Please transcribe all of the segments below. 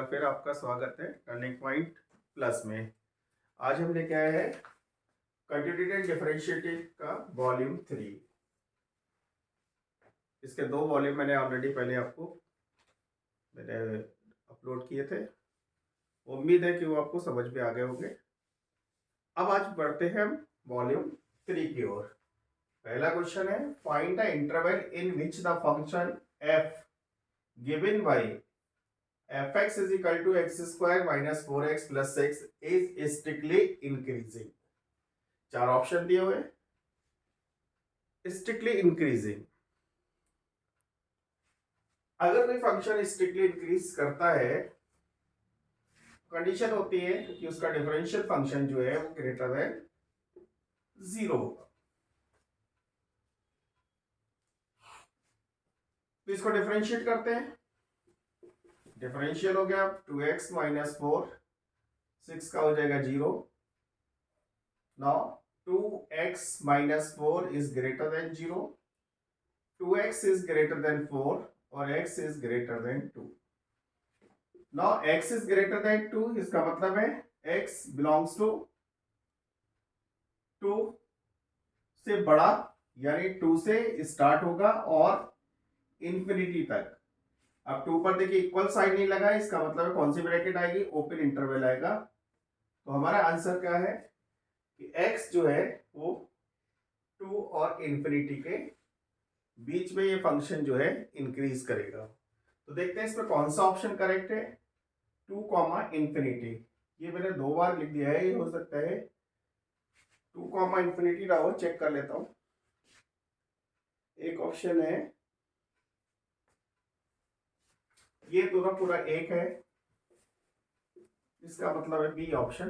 बार फिर आपका स्वागत है टर्निंग पॉइंट प्लस में। आज हम लेके आए हैं कंटिन्यूटी एंड डिफरेंशिएटिव का वॉल्यूम 3। इसके 2 वॉल्यूम मैंने ऑलरेडी पहले आपको अपलोड किए थे। उम्मीद है कि वो आपको समझ में आ गए होंगे। अब आज बढ़ते हैं हम वॉल्यूम 3 की ओर। पहला क्वेश्चन है, find the interval in which the function f given by fx is equal to x square minus 4x plus 6 is strictly increasing। 4 option दिए हुए। स्ट्रिक्टली इंक्रीजिंग, अगर कोई फंक्शन स्ट्रिक्टली इंक्रीज करता है, कंडीशन होती है कि उसका डिफरेंशियल फंक्शन जो है वो ग्रेटर देन 0 होगा। तो इसको डिफरेंशिएट करते हैं। डिफरेंशियल हो गया 2x माइनस 4, 6 का हो जाएगा 0। Now 2x minus 4 is greater than 0, 2x is greater than 4 और x is greater than 2। Now x is greater than 2, इसका मतलब है x belongs to 2 से बड़ा, यानी 2 से स्टार्ट होगा और इंफिनिटी तक। अब 2 पर देखिए इक्वल साइन नहीं लगा है, इसका मतलब है कौन सी ब्रैकेट आएगी, ओपन इंटरवल आएगा। तो हमारा आंसर क्या है कि x जो है वो 2 और इंफिनिटी के बीच में ये फंक्शन जो है इंक्रीज करेगा। तो देखते हैं इसमें कौन सा ऑप्शन करेक्ट है। 2 कॉमा इंफिनिटी, ये मैंने 2 बार लिख दिया है, ये हो सकता है 2 कॉमा इंफिनिटी ना हो, चेक कर लेता हूं। एक ऑप्शन है, ये दोनों पूरा एक है, इसका मतलब है बी ऑप्शन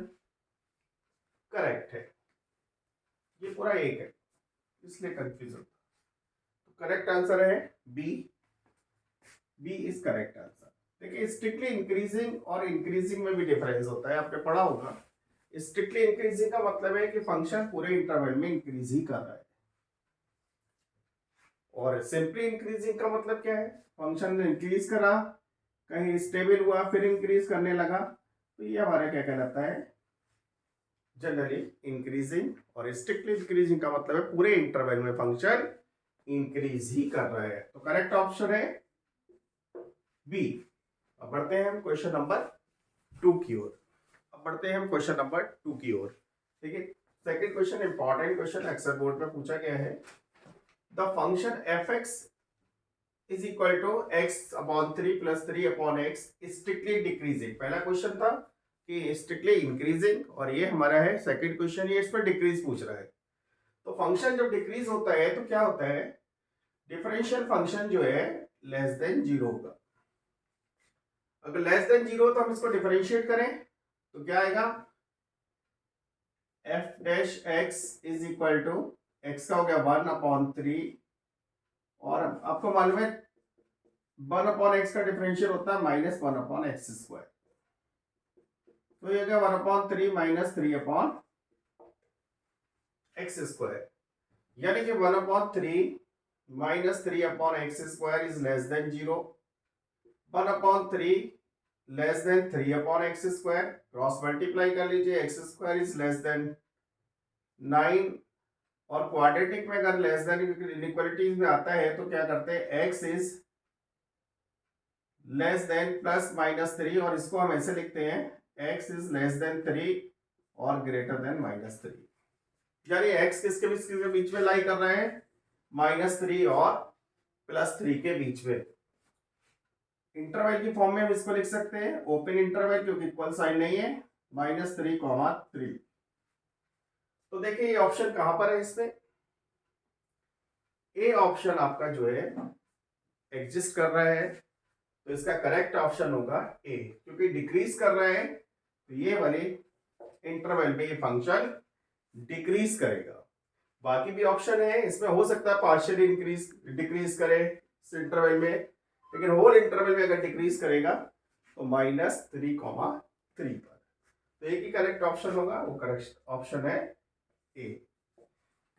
करेक्ट है। ये पूरा एक है इसलिए कंफ्यूज होता। तो करेक्ट आंसर है B. B is correct answer. देखिए स्ट्रिक्टली इंक्रीजिंग और इंक्रीजिंग में भी डिफरेंस होता है, आपने पढ़ा होगा। स्ट्रिक्टली इंक्रीजिंग का मतलब है कि फंक्शन पूरे इंटरवल में इंक्रीज ही कर रहा है, और सिंपली इंक्रीजिंग का मतलब क्या है, फंक्शन ने इंक्रीज करा, कहीं स्टेबल हुआ, फिर इंक्रीज करने लगा। तो ये हमारा क्या कहलाता है, जनरली इंक्रीजिंग। और स्ट्रिक्टली इंक्रीजिंग का मतलब है पूरे इंटरवल में फंक्शन इंक्रीज ही कर रहा है। तो करेक्ट ऑप्शन है बी। अब बढ़ते हैं हम क्वेश्चन नंबर 2 की ओर। ठीक है, सेकंड क्वेश्चन इंपॉर्टेंट क्वेश्चन, अक्सर बोर्ड में पूछा गया है। The function fx is equal to x upon 3 plus 3 upon x strictly decreasing. पहला क्वेश्चन था कि स्ट्रिक्टली इंक्रीजिंग, और ये हमारा है सेकंड क्वेश्चन, ये इस पर डिक्रीज पूछ रहा है। तो फंक्शन जब डिक्रीज होता है तो क्या होता है, डिफरेंशियल फंक्शन जो है लेस देन 0 होगा। अगर लेस देन 0 तो हम इसको डिफरेंशिएट करें तो क्या आएगा, F dash X is equal to, X का हो गया 1 अपॉन 3, और आपको मालूम है 1 अपॉन एक्स का डिफरेंशियल होता है माइनस 1 अपॉन एक्स स्क्वायर। तो ये क्या 1 upon 3 minus 3 upon x square, यानी कि 1 upon 3 minus 3 upon x square is less then 0। 1 upon 3 less than 3 upon x square, cross multiply कर लीजिए, x square is less then 9। और क्वाड्रेटिक में अगर लेस देन इनइक्वालिटीज में आता है तो क्या करते हैं, x is less then plus minus 3, और इसको हम ऐसे लिखते हैं एक्स इज लेस देन 3 और ग्रेटर देन माइनस 3, यानी एक्स किसके बीच में लाई कर रहा है, -3 और +3 के बीच में। इंटरवल की फॉर्म में हम इसको लिख सकते हैं ओपन इंटरवल, क्योंकि इक्वल साइन नहीं है, -3, 3। तो देखिए ये ऑप्शन कहां पर है, इसमें ए ऑप्शन आपका जो है एग्जिस्ट कर रहा है। तो इसका करेक्ट ऑप्शन होगा ए, क्योंकि डिक्रीज कर रहा है तो ये वाले इंटरवल में ये फंक्शन डिक्रीज करेगा। बाकी भी ऑप्शन है, इसमें हो सकता है पार्शियल इंक्रीज डिक्रीज करे इस इंटरवल में, लेकिन होल इंटरवल में अगर डिक्रीज करेगा तो -3, 3 पर। तो एक ही करेक्ट ऑप्शन होगा, वो करेक्ट ऑप्शन है ए।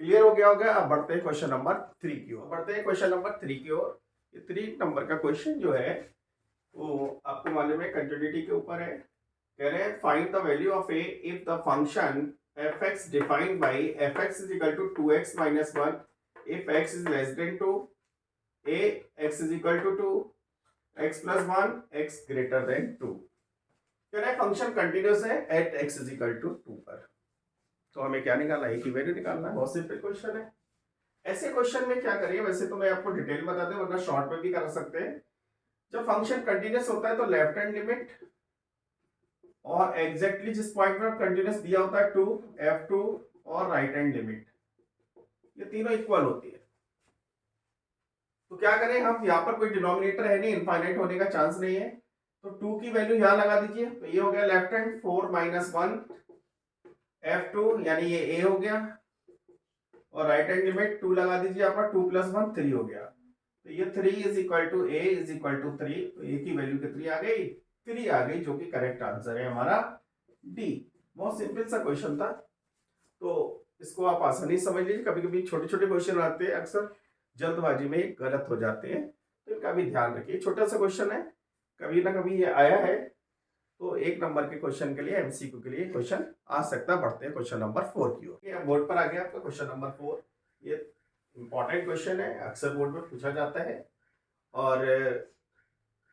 क्लियर हो गया होगा। अब बढ़ते हैं क्वेश्चन नंबर 3 की ओर। ये 3 नंबर का क्वेश्चन जो है वो आपको मालूम है कंटिन्यूटी के ऊपर है। कह रहे हैं find the value of A if the function F X defined by F X is equal to 2x-1 if x is less than 2, a x is equal to 2, x+1 x greater than 2। कह रहे हैं function continuous है at x is equal to 2 पर। तो हमें क्या निकालना है, की वैल्यू निकालना है। बहुत सिंपल क्वेश्चन है। ऐसे क्वेश्चन में क्या करिए, वैसे तो मैं आपको डिटेल बता दूं वरना शॉर्ट में भी कर सकते हैं। जब फंक्शन कंटिन्यूस होता है तो लेफ्ट हैंड लिमिट और एग्जैक्टली जिस पॉइंट पर कंटिन्यूस दिया होता है 2 f2 और राइट हैंड लिमिट, ये तीनों इक्वल होती है। तो क्या करें हम, यहाँ पर कोई डिनोमिनेटर है नहीं, इनफाइनाइट होने का चांस नहीं है, तो 2 की वैल्यू यहाँ लगा दीजिए। तो ये हो गया लेफ्ट हैंड 4 - 1 f2 यानी ये a हो गया, और राइट हैंड लिमिट 2 लगा दीजिए यहाँ पर, 2 + 1 3 हो गया। तो ये 3 is equal to a is equal to 3। तो a की वैल्यू कितनी आ गई, 3 आ गई, जो कि करेक्ट आंसर है हमारा डी। बहुत सिंपल सा क्वेश्चन था, तो इसको आप आसानी से समझ लीजिए। कभी कभी छोटे छोटे क्वेश्चन आते हैं, अक्सर जल्दबाजी में गलत हो जाते हैं, तो इनका भी ध्यान रखिए। छोटा सा क्वेश्चन है, कभी ना कभी ये आया है, तो 1 नंबर के क्वेश्चन के लिए, एमसीक्यू के लिए क्वेश्चन आ सकता है। बढ़ते हैं क्वेश्चन नंबर 4 की ओर। बोर्ड पर आ गया आपका क्वेश्चन नंबर 4। ये इंपॉर्टेंट क्वेश्चन है, अक्सर बोर्ड में पूछा जाता है। और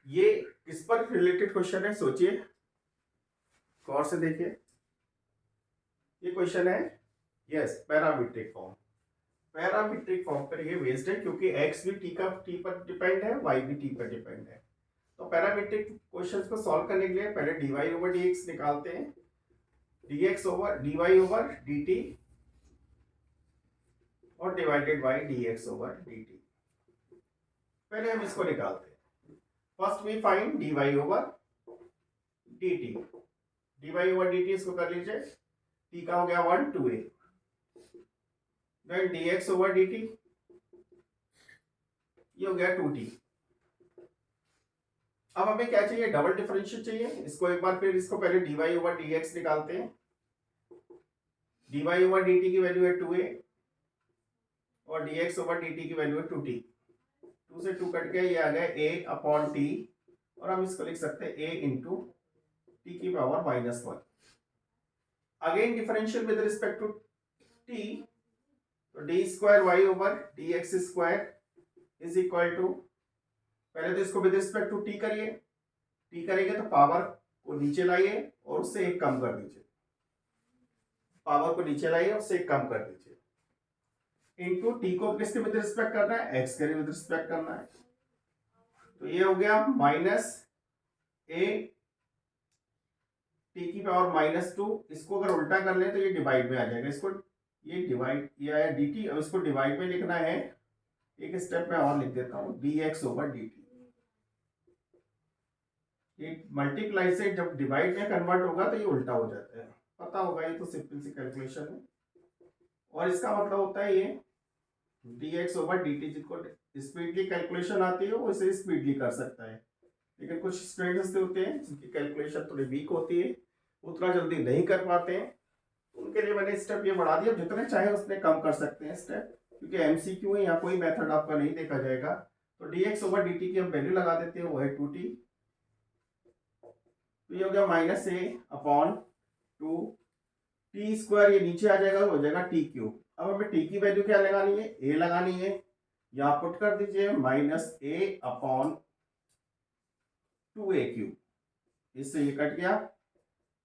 ये किस पर रिलेटेड क्वेश्चन है, सोचिए, गौर से देखिए। ये क्वेश्चन है, yes, parametric form. Parametric form पर ये बेस्ड है, क्योंकि x भी टी पर डिपेंड है, y भी टी पर डिपेंड है। तो पैरामीट्रिक क्वेश्चंस को सॉल्व करने के लिए पहले dy/dx निकालते हैं, dy/dt और डिवाइडेड बाय dx/dt। पहले हम इसको निकालते हैं। फर्स्ट वी फाइंड dy/dt इसको कर लीजिए। t का हो गया 1 2a, देन dx/dt ये हो गया 2t। अब हमें क्या चाहिए, डबल डिफरेंशियल चाहिए। इसको एक बार फिर, इसको पहले dy/dx निकालते हैं। dy/dt की वैल्यू है 2a और dx/dt की वैल्यू है 2t। 2 से 2 कट गया, ये आ गया a/t, और हम इसको लिख सकते हैं a इंटू टी की power -1। Again differential with respect to t, तो d²y/dx² इज इक्वल टू, पहले तो इसको विद रिस्पेक्ट टू टी करिए, टी करेंगे तो पावर को नीचे लाइए और उससे 1 कम कर दीजिए, पावर को नीचे लाइए उससे 1 कम कर दीजिए, इनटू टी को किसके विद रिस्पेक्ट करना है, एक्स के विद रिस्पेक्ट करना है। तो ये हो गया -a टी की पावर -2। इसको अगर उल्टा कर ले तो ये डिवाइड में आ जाएगा। इसको ये डिवाइड, ये आया dt, अब इसको डिवाइड में लिखना है। एक स्टेप में और लिख देता हूं, dx/dt। ये मल्टीप्लाई से जब डिवाइड में कन्वर्ट होगा तो ये उल्टा हो जाता है, पता होगा, ये तो सिंपल सी कैलकुलेशन है। और इसका मतलब होता है ये dx/dt, जिसको स्पीडली कैलकुलेशन आती है वो इसे स्पीडली कर सकता है, लेकिन कुछ स्टूडेंट्स होते हैं जिनकी कैलकुलेशन थोड़ी वीक होती है, उतना जल्दी नहीं कर पाते हैं, उनके लिए मैंने स्टेप ये बढ़ा दिया। जितने चाहे उतने कम कर सकते हैं स्टेप, क्योंकि एमसीक्यू है, यहाँ कोई मेथड आपका नहीं देखा जाएगा। तो dx/dt की हम वैल्यू लगा देते हैं, वो है 2t। तो ये हो गया -a/2, t², ये नीचे आ जाएगा, हो जाएगा t³। अब हमें t की वैल्यू क्या लगानी है, a लगानी है। यहाँ पुट कर दीजिए -a/2a³, इससे ये कट गया,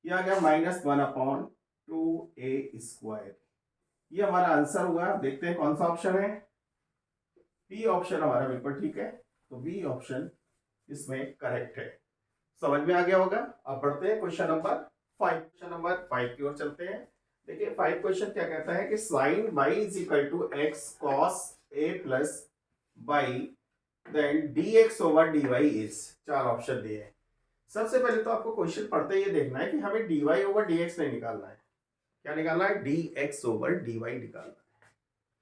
ये आ गया -1/2a²। ये हमारा आंसर हुआ। देखते हैं कौन सा ऑप्शन है, बी ऑप्शन हमारा बिल्कुल ठीक है। तो बी ऑप्शन इसमें करेक्ट है। समझ में आ गया होगा। अब बढ़ते हैं क्वेश्चन नंबर 5। क्वेश्चन नंबर 5 की ओर चलते हैं। देखिए 5 क्वेश्चन क्या कहता है कि sin y = x cos a plus y, then dx/dy is, 4 option दिए हैं। सबसे पहले तो आपको क्वेश्चन पढ़ते ही ये देखना है कि हमें dy/dx नहीं निकालना है, क्या निकालना है, dx/dy निकालना है।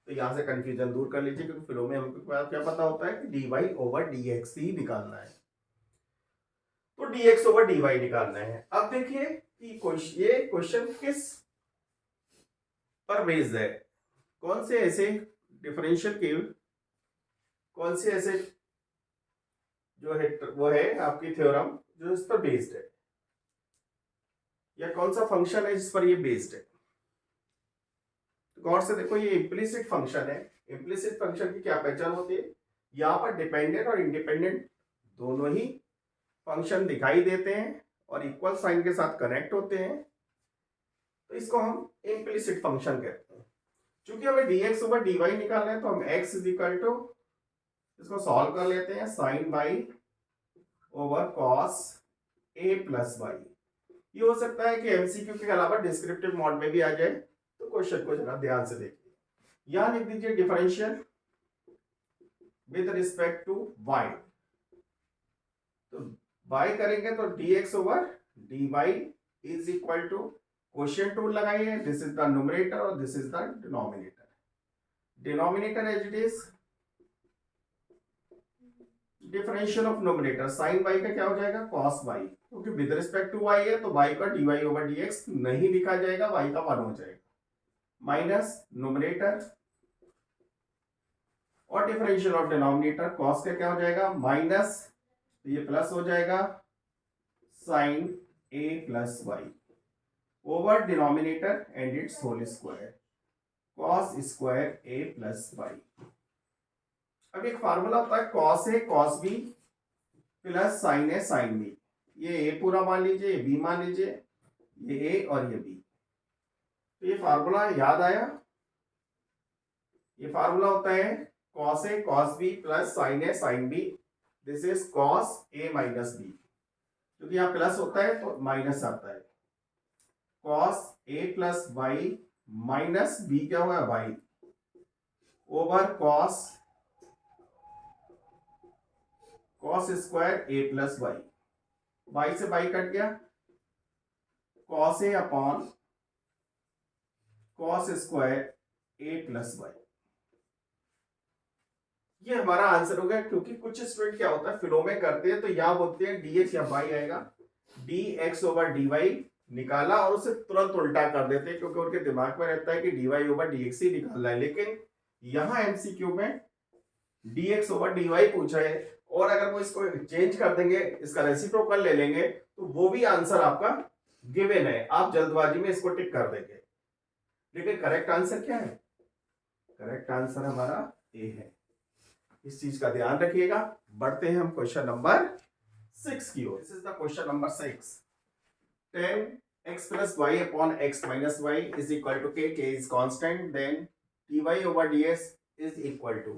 तो यहां से कंफ्यूजन दूर कर लीजिए, क्योंकि फिर में हमको क्या पता होता है कि dy/dx ही निकालना है। तो dx/dy निकालना है। अब देखिए कि ये क्वेश्चन किस पर बेस्ड है, कौन से ऐसे डिफरेंशियल के, कौन से ऐसे जो है वो है आपकी थ्योरम जो इस पर बेस्ड है, या कौन सा फंक्शन है जिस पर ये बेस्ड है। तो गौर से देखो, ये इम्प्लिसिट फंक्शन है। इम्प्लिसिट फंक्शन की क्या पहचान होती है, यहाँ पर डिपेंडेंट और इंडिपेंडेंट दोनों ही फंक्शन दिखाई देते हैं और इक्वल साइन के साथ कनेक्ट होते हैं, तो इसको हम इम्प्लिसिट फंक्शन कहते हैं। चूंकि हमें dx ओवर dy निकालना है तो हम x इज इक्वल टू, इसको सॉल्व कर लेते हैं, sine by over cos a plus Y. ये हो सकता है कि एमसीक्यू के अलावा डिस्क्रिप्टिव मोड में भी आ जाए, तो क्वेश्चन को जरा ध्यान से देखिए। यहां लिख दीजिए differential with respect to y। तो y करेंगे तो dx over dy is equal to, quotient rule लगाइए, दिस इज द न्यूमरेटर और this is the denominator. Denominator as it is differential of numerator, sine y का क्या हो जाएगा, cos y, क्योंकि विद रिस्पेक्ट टू y है तो y का dy ओवर dx नहीं लिखा जाएगा, y का 1 हो जाएगा, माइनस न्यूमरेटर और डिफरेंशियल ऑफ डिनोमिनेटर, cos का क्या हो जाएगा माइनस, तो ये प्लस हो जाएगा sine a plus Y over denominator and it's whole square, cos square a plus Y. अब एक फार्मूला होता है cos a cos b plus sine a sine b। ये a पूरा मान लीजिए, ये b मान लीजिए, ये a और ये b। तो ये फार्मूला याद आया, ये फार्मूला होता है cos a cos b plus sine a sine b, this is cos a minus b। क्योंकि यहाँ प्लस होता है तो माइनस आता है, cos a plus Y minus b क्या हुआ y over cos square a plus Y, y से y कट गया, cos a upon cos square a plus Y. ये हमारा आंसर हो गया। क्योंकि कुछ स्टूडेंट क्या होता है फिलो में करते हैं तो यहाँ बोलते हैं dx या y आएगा, dx ओवर dy निकाला और उसे तुरंत उल्टा कर देते हैं, क्योंकि उनके दिमाग में रहता है कि dy ओवर dx ही निकालना है। लेकिन यहाँ एमसीक्यू में dx ओवर dy पूछा है, और अगर वो इसको चेंज कर देंगे, इसका रेसिप्रोकल ले लेंगे, तो वो भी आंसर आपका गिवन है, आप जल्दबाजी में इसको टिक कर देंगे। लेकिन करेक्ट आंसर क्या है, करेक्ट आंसर हमारा ए है। इस चीज का ध्यान रखिएगा। बढ़ते हैं हम क्वेश्चन नंबर 6 की ओर। This is the question number 6। 10x plus y upon x minus y is equal to k, k is constant, then dy over ds is equal to,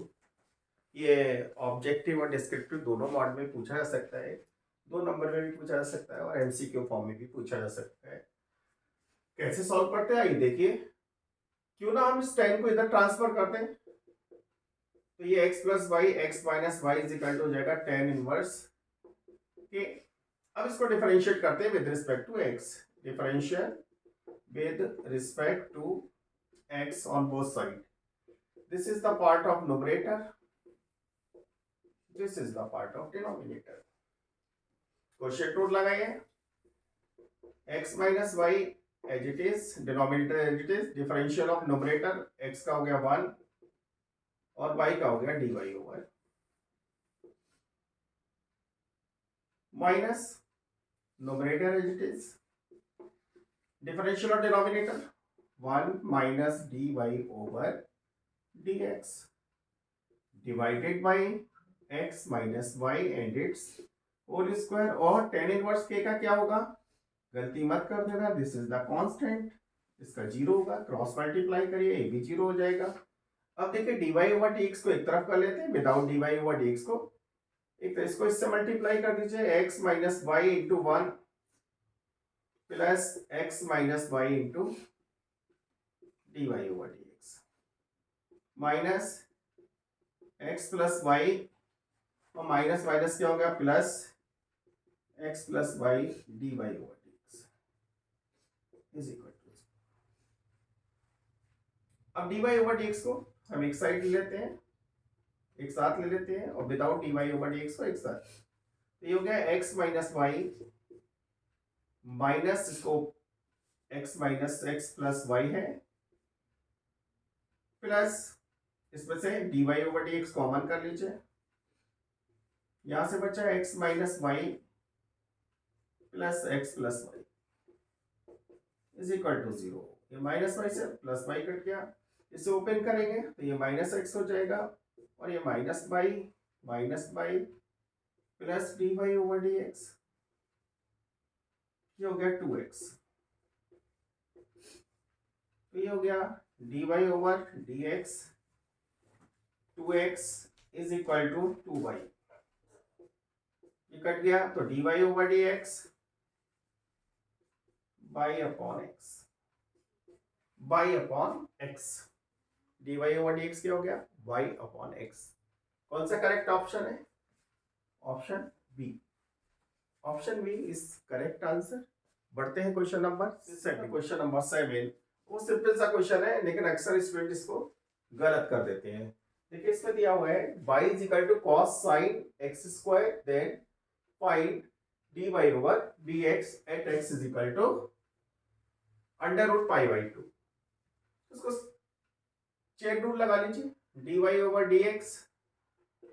ये ऑब्जेक्टिव और डिस्क्रिप्टिव दोनों मॉड में पूछा जा सकता है, 2 नंबर में भी पूछा जा सकता है और एमसीक्यू फॉर्म में भी पूछा जा सकता है। कैसे सॉल्व करते हैं आइए देखिए। क्यों ना हम इस 10 को इधर ट्रांसफर करते हैं, तो ये x plus Y X minus Y is equal to हो जाएगा tan इनवर्स के। अब इसको डिफरेंशिएट करते हैं with respect to x, differential with respect to x on both side. This is the part of numerator, this is the part of denominator. Quotient rule लगाइए, x minus Y as it is, denominator as it is, differential of numerator x का हो गया 1 और y का हो गया dy over minus numerator as it is, differential of denominator 1 minus dy over dx divided by x minus y and it's whole square. और tan inverse k का क्या होगा, गलती मत कर देना, दिस इज द कांस्टेंट, इसका 0 होगा, क्रॉस मल्टीप्लाई करिए, ये भी 0 हो जाएगा। अब देखिए dy ओवर dx को एक तरफ कर लेते हैं, विदाउट dy ओवर dx को एक तो इसको इससे मल्टीप्लाई कर दीजिए, x minus Y into 1 plus x minus Y into dy over dx minus x plus Y और माइनस माइनस क्या हो गया plus x plus Y dy over dx is equal to. अब dy ओवर dx को हम एक side ले लेते हैं, एक साथ ले लेते हैं, और विदाउट dy ओवर dx को एक साथ, तो ये हो गया x माइनस वाई माइनस इसको x minus X plus Y है, प्लस इसमें से dy ओवर dx कॉमन कर लीजिए, यहां से बचा x minus Y plus X plus Y is equal to 0। ये माइनस वाई से प्लस वाई कट गया, इसे ओपन करेंगे तो ये माइनस एक्स हो जाएगा और ये minus by plus D Y over D X, ये हो गया 2x। तो ये हो गया D Y over D X 2x is equal to 2y। ये कट गया तो D Y over D X by upon X D Y over D X क्या हो गया y अपॉन एक्स। कौन सा करेक्ट ऑप्शन है? Option B. Option B is correct answer. बढ़ते हैं क्वेश्चन नंबर 7। वो सिंपल सा क्वेश्चन है लेकिन अक्सर स्टूडेंट इसको गलत कर देते हैं। देखिए इसमें दिया हुआ है y is equal to cos sine X square then find dy over dx at x is equal to under root pi by 2। इसको चेन रूल लगा लीजिए dy ओवर dx।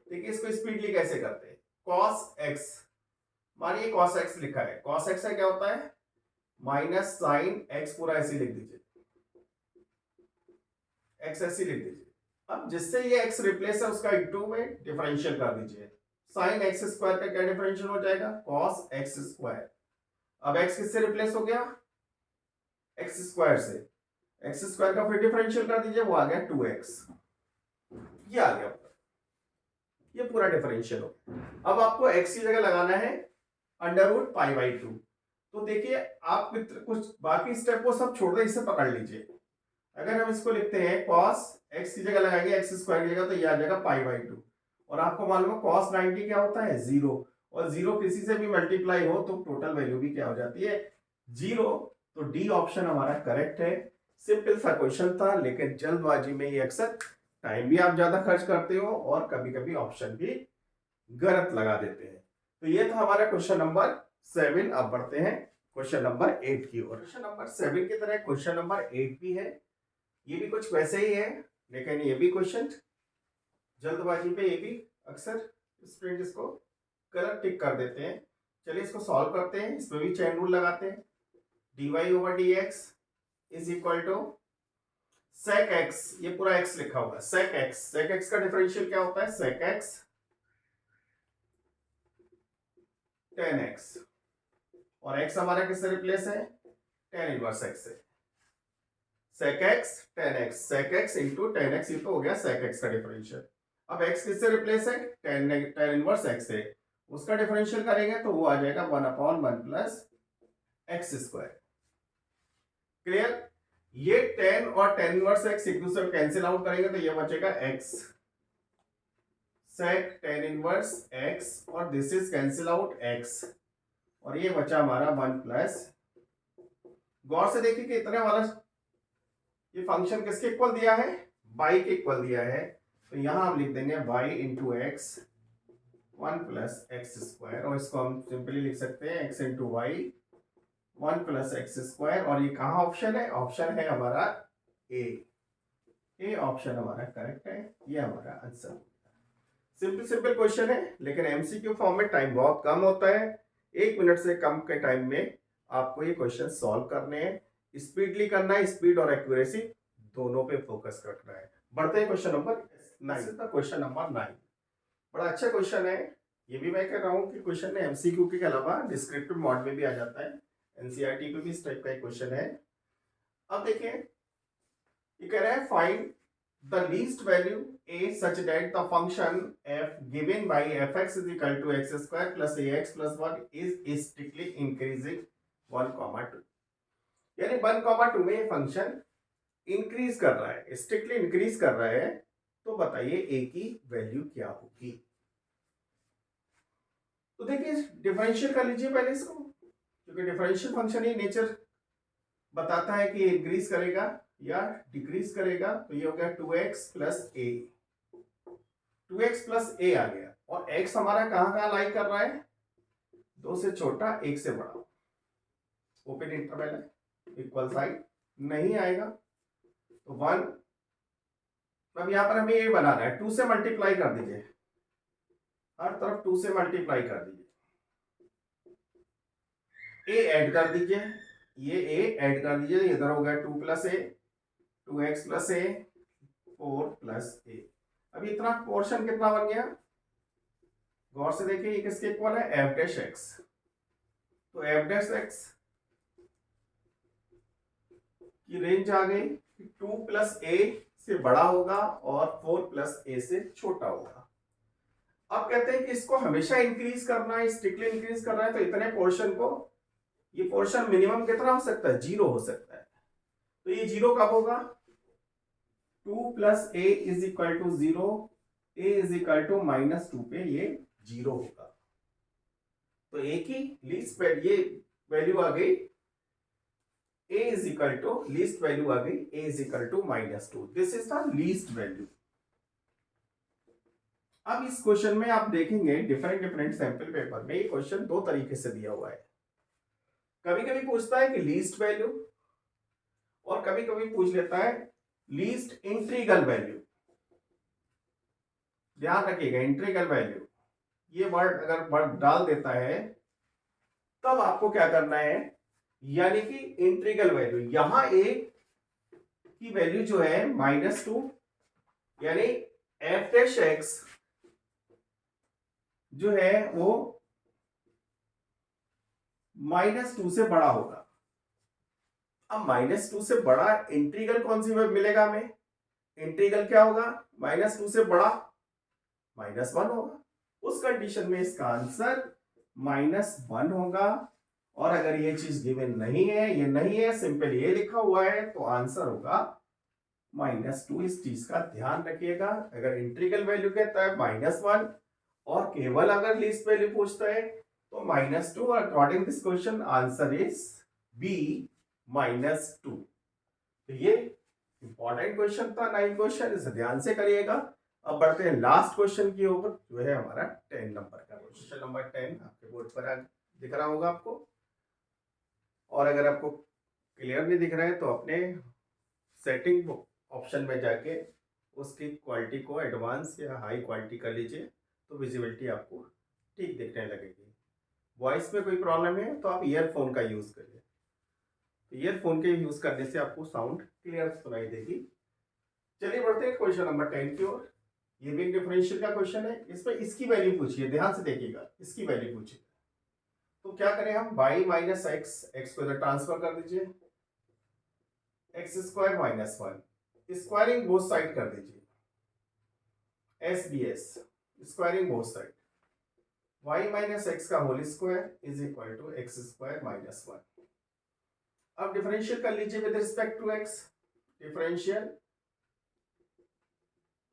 देखिए इसको स्पीडली कैसे करते हैं। cos x, मानिए cos x लिखा है, cos x है क्या होता है माइनस साइन x, पूरा ऐसे लिख दीजिए, x ऐसे लिख दीजिए। अब जिससे ये x रिप्लेस है उसका इंटू में डिफरेंशियल कर दीजिए। साइन एक्स स्क्वायर का क्या डिफरेंशियल हो जाएगा cos x स्क्वायर। अब x किससे रिप्लेस हो गया x स्क्वायर से, x स्क्वायर का फिर डिफरेंशियल कर दीजिए, वो आ गया 2x। ये आ गया, ये पूरा डिफरेंशियल हो। अब आपको x की जगह लगाना है अंडर रूट पाई बाई 2। तो देखिए आप कुछ बाकी स्टेप को सब छोड़ दे, इसे पकड़ लीजिए। अगर हम इसको लिखते हैं cos x की जगह लगाएंगे x स्क्वायर की जगह, तो ये आ जाएगा पाई बाई 2। और आपको मालूम है cos 90 क्या होता है 0, और 0 किसी से भी मल्टीप्लाई हो तो टोटल वैल्यू भी क्या हो जाती है 0। तो डी ऑप्शन हमारा करेक्ट है। सिंपल सा क्वेश्चन था लेकिन जल्दबाजी में ये अक्सर टाइम भी आप ज्यादा खर्च करते हो और कभी कभी ऑप्शन भी गलत लगा देते हैं। तो ये था हमारा क्वेश्चन नंबर 7। अब बढ़ते हैं क्वेश्चन नंबर 8 की ओर। क्वेश्चन नंबर 7 की तरह क्वेश्चन नंबर 8 भी है, ये भी कुछ वैसे ही है लेकिन ये भी क्वेश्चन जल्दबाजी पे ये भी अक्सर स्टूडेंट इसको गलत टिक कर देते हैं। चलिए इसको सॉल्व करते हैं। इसमें भी चेन रूल लगाते हैं। dy over dx is equal to sec x, ये पूरा x लिखा हुआ है sec x का डिफरेंशियल क्या होता है sec x tan x, और x हमारा किससे रिप्लेस है tan इनवर्स x से। sec x into tan x, ये तो हो गया sec x का डिफरेंशियल। अब x किससे रिप्लेस है tan इनवर्स x से, उसका डिफरेंशियल करेंगे तो वो आ जाएगा 1/1 प्लस एक्स स्क्वायर। क्लियर? ये tan और tan इनवर्स x एक दूसरे को कैंसिल आउट करेंगे तो ये बचेगा x sec tan inverse x, और this is cancel out x, और ये बचा हमारा 1 प्लस। गौर से देखिए कि इतने वाला ये फंक्शन किसके इक्वल दिया है y के इक्वल दिया है, तो यहां हम लिख देंगे y into x 1 plus x square, और इसको हम सिंपली लिख सकते हैं x into y 1 plus x square. और ये कहाँ ऑप्शन है? ऑप्शन है हमारा ए ऑप्शन हमारा करेक्ट है। ये हमारा आंसर। सिंपल क्वेश्चन है लेकिन एमसीक्यू फॉर्म में टाइम बहुत कम होता है। 1 मिनट से कम के टाइम में आपको ये क्वेश्चन सॉल्व करने हैं। स्पीडली करना है, स्पीड और एक्यूरेसी दोनों पे फोकस रखना है। बढ़ते हैं क्वेश्चन नंबर 9। क्वेश्चन नंबर 9 बड़ा अच्छा क्वेश्चन है। ये भी मैं कह रहा हूँ कि क्वेश्चन में एमसीक्यू के अलावा डिस्क्रिप्टिव मोड में भी आ जाता है, एनसीईआरटी पे भी इस टाइप का एक क्वेश्चन है। अब देखिए ये कह रहा है find the least value a such that the function f given by fx is equal to x square plus ax plus 1 is strictly increasing 1,2। यानी 1,2 में ये फंक्शन इंक्रीज कर रहा है, स्ट्रिक्टली इंक्रीज कर रहा है। तो बताइए a की वैल्यू क्या होगी। तो देखिए डिफरेंशियल कर लीजिए पहले इसको, क्योंकि डिफरेंशियल फंक्शन ही नेचर बताता है कि इंक्रीज करेगा या डिक्रीज करेगा। तो ये हो गया 2x plus a, 2x plus a आ गया, और x हमारा कहाँ लाई कर रहा है 2 से छोटा 1 से बड़ा, ओपन इंटरवल है, इक्वल साइन नहीं आएगा तो 1। अब यहां पर हमें ये बनाना है 2 से मल्टीप्लाई कर दीजिए, हर तरफ 2 से मल्टीप्लाई कर दीजिए, ए ऐड कर दीजिए, ये ए ऐड कर दीजिए, इधर हो गया 2 प्लस ए, 2x प्लस ए, 4 प्लस ए। अभी इतना पोर्शन कितना बन गया, गौर से देखिए ये किसके इक्वल है, एफ डैश एक्स। तो एफ डैश एक्स की रेंज आ गई 2 प्लस ए से बड़ा होगा और 4 प्लस ए से छोटा होगा। अब कहते हैं कि इसको हमेशा इंक्रीज करना है, स्ट्रिक्टली इंक्रीज करना है, तो इतने पोर्शन को, ये पोर्शन मिनिमम कितना हो सकता है, 0 हो सकता है। तो ये 0 कब होगा, 2 plus a is equal to 0, a is equal to -2 पे ये 0 होगा। तो ए की लीस्ट ये वैल्यू आ गई, a is equal to least value आ गई, a is equal to -2, this is the least value. अब इस क्वेश्चन में आप देखेंगे डिफरेंट डिफरेंट सैंपल पेपर में ये क्वेश्चन दो तरीके से दिया हुआ है। कभी कभी पूछता है कि लीस्ट वैल्यू, और कभी कभी पूछ लेता है लीस्ट इंटीग्रल वैल्यू। ध्यान रखिएगा, इंटीग्रल वैल्यू ये वर्ड अगर वर्ड डाल देता है तब आपको क्या करना है, यानी कि इंटीग्रल वैल्यू, यहां ए की वैल्यू जो है -2, यानी एफ डैश एक्स जो है वो -2 से बड़ा होगा। अब -2 से बड़ा इंटीग्रल कौन सी मिलेगा हमें, इंटीग्रल क्या होगा, -2 से बड़ा -1 होगा। उस कंडीशन में इसका आंसर -1 होगा। और अगर ये चीज गिवन नहीं है, ये नहीं है, सिंपल ये लिखा हुआ है, तो आंसर होगा -2। इस चीज का ध्यान रखिएगा। अगर इंटीग्रल वैल्यू कहता है -1 और केवल अगर लीस्ट वैल्यू पूछता है तो -2, और according this question answer is b -2। तो ये इंपॉर्टेंट क्वेश्चन था, 9 क्वेश्चन, इसे ध्यान से करिएगा। अब बढ़ते हैं लास्ट क्वेश्चन की ओर, जो है हमारा 10 नंबर का क्वेश्चन नंबर 10 आपके बोर्ड पर दिख रहा होगा आपको। और अगर आपको क्लियर नहीं दिख रहा है तो अपने सेटिंग ऑप्शन में जाके उसकी क्वालिटी को एडवांस या हाई क्वालिटी कर लीजिए, तो विजिबिलिटी आपको ठीक दिखने लगेगी। वॉइस में कोई प्रॉब्लम है तो आप ईयरफोन का यूज़ करिए, ईयरफोन के यूज़ करने से आपको साउंड क्लियर सुनाई देगी। चलिए बढ़ते हैं क्वेश्चन नंबर 10 की ओर। ये भी डिफरेंशियल का क्वेश्चन है, इसमें इसकी वैल्यू पूछिए, ध्यान से देखिएगा, इसकी वैल्यू पूछिए। तो क्या करें हम, y माइनस एक्स को इधर ट्रांसफर कर दीजिए, x² -1, स्क्वायरिंग बोथ साइड कर दीजिए, SBS squaring both side, y minus X का whole square is equal to x² -1। अब डिफरेंशियल कर लीजिए with respect to x, differential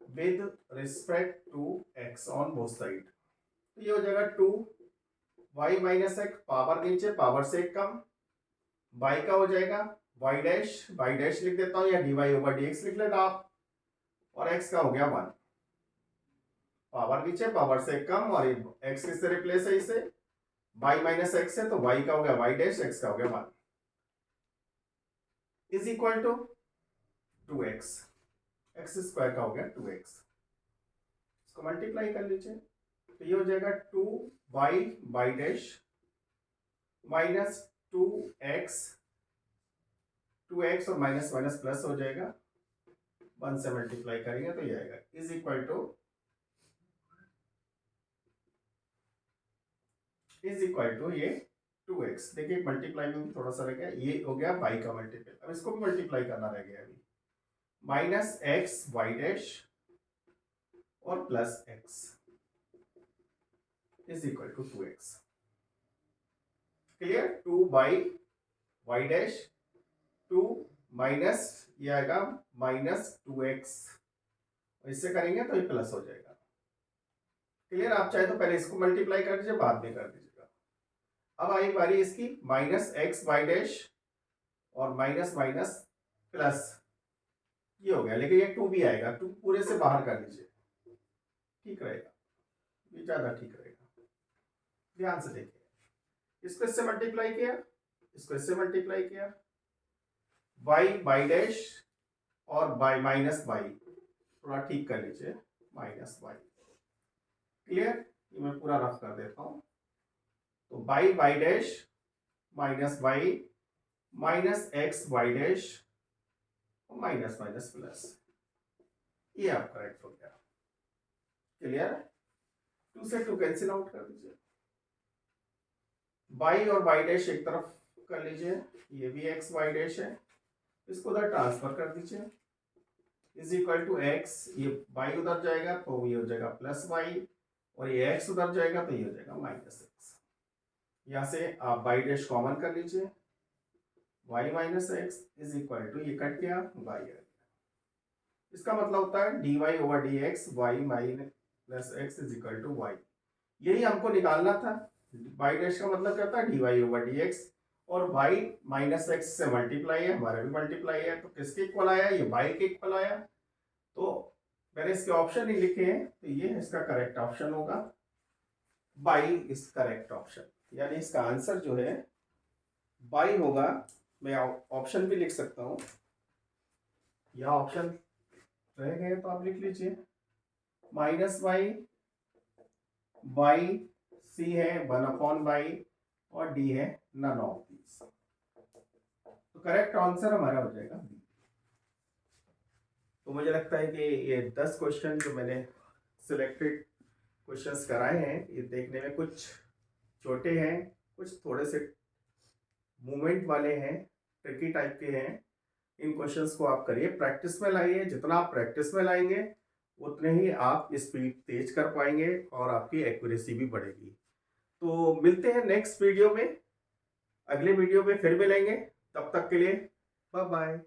with respect to x on both side. तो ये हो जाएगा 2 y माइनस एक्स, पावर नीचे पावर से एक कम, y का हो जाएगा y डैश लिख देता हूं, या dy/dx लिख लेना आप, और x का हो गया 1, पावर नीचे पावर से कम, और x किससे रिप्लेस है, इसे y माइनस एक्स है, तो y का हो गया y डैश, x का हो गया 1, is equal to 2x, x² का हो गया 2x। इसको मल्टीप्लाई कर लीजिए, तो ये हो जाएगा 2y डैश माइनस 2x और माइनस माइनस प्लस हो जाएगा, 1 से मल्टीप्लाई करेंगे तो ये आएगा, इज इक्वल टू ये 2x। देखिए मल्टीप्लाई में थोड़ा सा रह गया, ये हो गया y का मल्टीप्लाई, अब इसको भी मल्टीप्लाई करना रह गया अभी, -x y डैश और plus x is equal to 2x। Clear, 2y dash 2 minus ये आएगा -2x, इससे करेंगे तो ये प्लस हो जाएगा। क्लियर, आप चाहे तो पहले इसको मल्टीप्लाई कर दीजिए, बाद में कर दीजिएगा। अब आई बारी इसकी -x y डैश और माइनस माइनस प्लस, ये हो गया, लेकिन ये 2 भी आएगा, 2 पूरे से बाहर कर लीजिए, ठीक रहेगा, ये ज्यादा ठीक रहेगा। ध्यान से देखिए, इसको इससे मल्टीप्लाई किया, इसको इससे मल्टीप्लाई किया, y डैश और माइनस y, थोड़ा ठीक कर लीजिए, -y। क्लियर, पूरा रफ कर देता हूँ। तो by y dash minus Y minus x y dash minus minus plus, ये आप करेक्ट हो गया। क्लियर? 2 से 2 कैंसिल आउट कर दीजिए, बाई और वाई डैश एक तरफ कर लीजिए, ये भी एक्स वाई डैश है, इसको उधर ट्रांसफर कर दीजिए, इज इक्वल टू एक्स, ये वाई उधर जाएगा तो ये हो जाएगा प्लस वाई, और ये एक्स उधर जाएगा तो ये हो जाएगा माइनस एक्स। यहाँ से आप वाई डैश कॉमन कर लीजिए, y minus x is equal to, ये कट गया, वाई आ गया। इसका मतलब होता है d Y over D x, y minus x is equal to y. यही हमको निकालना था। वाई डैश का मतलब क्या होता है d Y over D x, और वाई माइनस एक्स से मल्टीप्लाई है, हमारा भी मल्टीप्लाई है, तो किसके इक्वल आया? ये वाई के इक्वल आया। तो मैंने इसके ऑप्शन ही लिखे हैं, तो ये इसका करेक्ट ऑप्शन होगा, बाई इज करेक्ट ऑप्शन। यानी इसका आंसर जो है बाई होगा। मैं ऑप्शन भी लिख सकता हूँ, यहाँ ऑप्शन रह गए तो आप लिख लीजिए, माइनस वाई, बाई सी है 1/बाई, और डी है नन ऑफ दीज। तो करेक्ट आंसर हमारा हो जाएगा बी। तो मुझे लगता है कि ये 10 क्वेश्चन जो मैंने सिलेक्टेड क्वेश्चंस कराए हैं, ये देखने में कुछ छोटे हैं, कुछ थोड़े से मूवमेंट वाले हैं, ट्रिकी टाइप के हैं। इन क्वेश्चंस को आप करिए, प्रैक्टिस में लाइए। जितना आप प्रैक्टिस में लाएंगे उतने ही आप स्पीड तेज कर पाएंगे और आपकी एक्यूरेसी भी बढ़ेगी। तो मिलते हैं नेक्स्ट वीडियो में, अगले वीडियो में फिर मिलेंगे। तब तक के लिए बाय बाय।